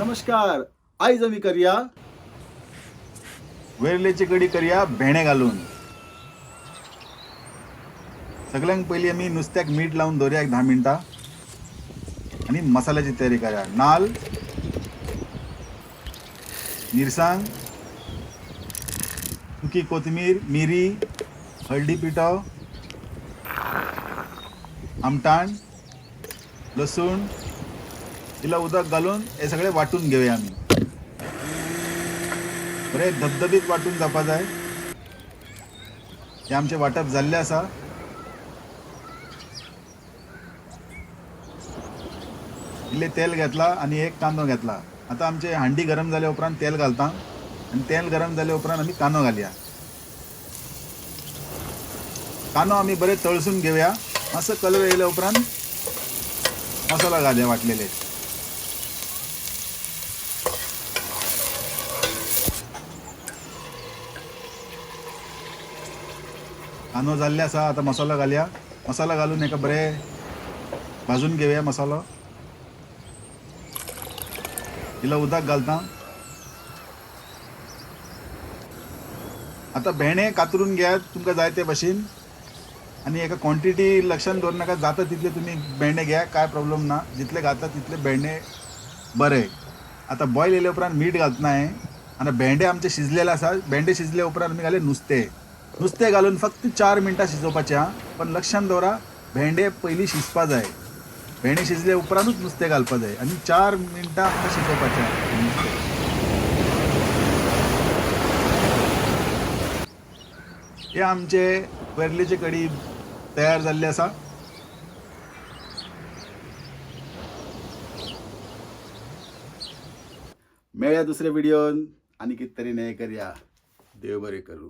नमस्कार. आयज आमी करया वेर्लेची कडी करया भेणे घालून. सगळ्यांक पयलीं आमी नुस्त्याक मीठ लावून दवरया 10 मिनटां आनी मसाल्याची तयारी करया. नाल्ल, मिरसांग, सुकी कोथमीर, मिरी, हळदी पिठो, आमटाण, लसूण, इला उदक घालून हे सगळे वाटून घेवया आमी. बरे धबधबीत वाटून जावपा जाय. हे आमचे वाटप जाल्ले आसा. इल्ले तेल घेतला आणि एक कांदो घेतला. आता आमचे हांडी गरम जाल्या उपरांत तेल घालता आणि तेल गरम जाल्या उपरांत आमी कांदो घालया. कांदो आमी बरे तळसून घेवया. मातसो कलर येयल्या उपरांत मसाला घालया वाटलेले. कांदो जाल्ले आसा. आता मसाला घालया. मसाला घालून एका बरे भाजून घेवया मसालो. इला उदक घालता. आता भेणे कातरून घ्या तुमकां जाय ते भाशेन आणि एका क्वॉन्टिटी लक्षात दवरनाका. जाता तितले तुम्ही भेंडे घ्या, काय प्रॉब्लेम ना. जितले घालता तितले भेंडे बरे. आता बॉयल येयल्या उपरांत मीठ घालतना आहे. आणि भेंडे आमचे शिजलेले आसा. भेंडे शिजले उपरांत आमी घाले नुस्तें घालून फक्त 4 मिनटां शिजोवपाचें आहा. पण लक्षात दवरा भेंडे पयलीं शिजपा जाय. भेंडे शिजले उपरांतूच नुस्तें घालपा जाय आणि 4 मिनटां आमकां शिजोवपाचें आहा नुस्तें. हे आमचे वेर्लेची कडी तयार जाल्ली आसा. मेळया दुसऱ्या व्हिडिओन आणि कितें तरी नये करया. देव बरें करूं.